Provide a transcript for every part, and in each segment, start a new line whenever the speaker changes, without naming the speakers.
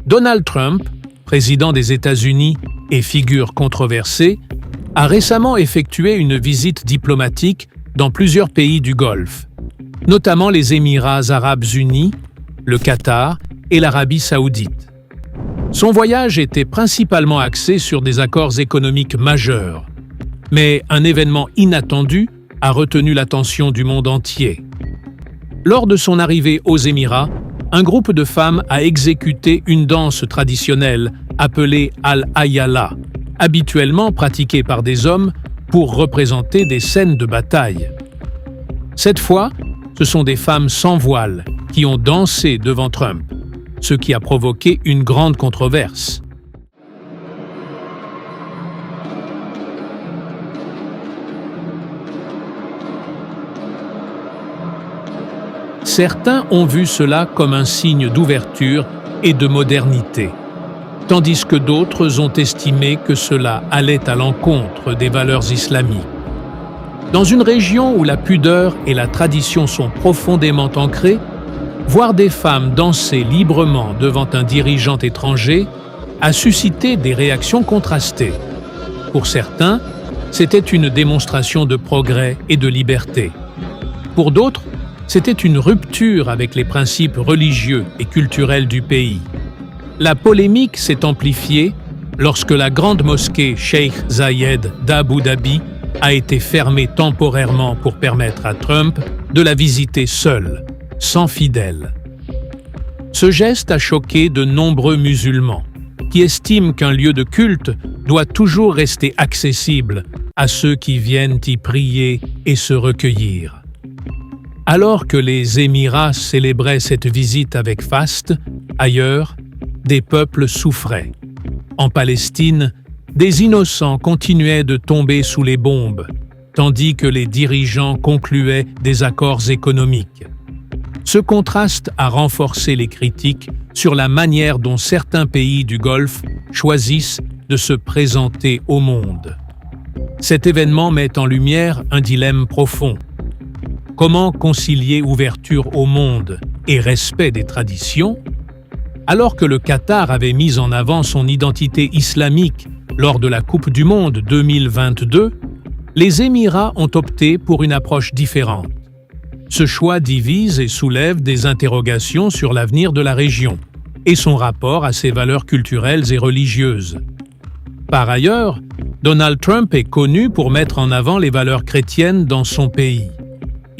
Donald Trump, président des États-Unis et figure controversée, a récemment effectué une visite diplomatique dans plusieurs pays du Golfe, notamment les Émirats arabes unis, le Qatar et l'Arabie saoudite. Son voyage était principalement axé sur des accords économiques majeurs, mais un événement inattendu a retenu l'attention du monde entier. Lors de son arrivée aux Émirats, un groupe de femmes a exécuté une danse traditionnelle appelée Al-Ayala, habituellement pratiquée par des hommes pour représenter des scènes de bataille. Cette fois, ce sont des femmes sans voile qui ont dansé devant Trump, ce qui a provoqué une grande controverse. Certains ont vu cela comme un signe d'ouverture et de modernité, tandis que d'autres ont estimé que cela allait à l'encontre des valeurs islamiques. Dans une région où la pudeur et la tradition sont profondément ancrées, voir des femmes danser librement devant un dirigeant étranger a suscité des réactions contrastées. Pour certains, c'était une démonstration de progrès et de liberté. Pour d'autres, c'était une rupture avec les principes religieux et culturels du pays. La polémique s'est amplifiée lorsque la grande mosquée Sheikh Zayed d'Abu Dhabi a été fermée temporairement pour permettre à Trump de la visiter seul, sans fidèles. Ce geste a choqué de nombreux musulmans, qui estiment qu'un lieu de culte doit toujours rester accessible à ceux qui viennent y prier et se recueillir. Alors que les Émirats célébraient cette visite avec faste, ailleurs, des peuples souffraient. En Palestine, des innocents continuaient de tomber sous les bombes, tandis que les dirigeants concluaient des accords économiques. Ce contraste a renforcé les critiques sur la manière dont certains pays du Golfe choisissent de se présenter au monde. Cet événement met en lumière un dilemme profond. Comment concilier ouverture au monde et respect des traditions? Alors que le Qatar avait mis en avant son identité islamique lors de la Coupe du Monde 2022, les Émirats ont opté pour une approche différente. Ce choix divise et soulève des interrogations sur l'avenir de la région et son rapport à ses valeurs culturelles et religieuses. Par ailleurs, Donald Trump est connu pour mettre en avant les valeurs chrétiennes dans son pays.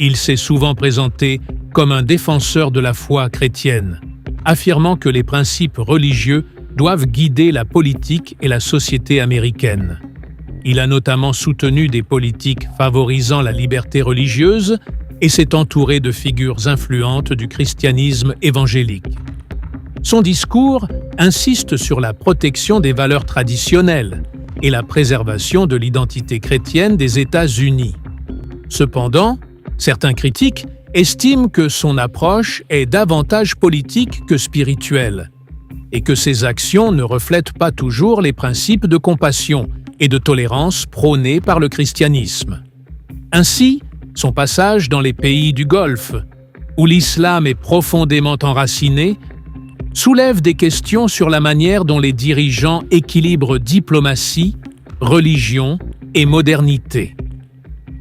Il s'est souvent présenté comme un défenseur de la foi chrétienne, affirmant que les principes religieux doivent guider la politique et la société américaine. Il a notamment soutenu des politiques favorisant la liberté religieuse et s'est entouré de figures influentes du christianisme évangélique. Son discours insiste sur la protection des valeurs traditionnelles et la préservation de l'identité chrétienne des États-Unis. Cependant, certains critiques estiment que son approche est davantage politique que spirituelle et que ses actions ne reflètent pas toujours les principes de compassion et de tolérance prônés par le christianisme. Ainsi, son passage dans les pays du Golfe, où l'islam est profondément enraciné, soulève des questions sur la manière dont les dirigeants équilibrent diplomatie, religion et modernité.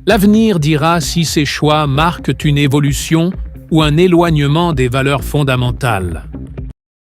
L'avenir dira si ces choix marquent une évolution ou un éloignement des valeurs fondamentales.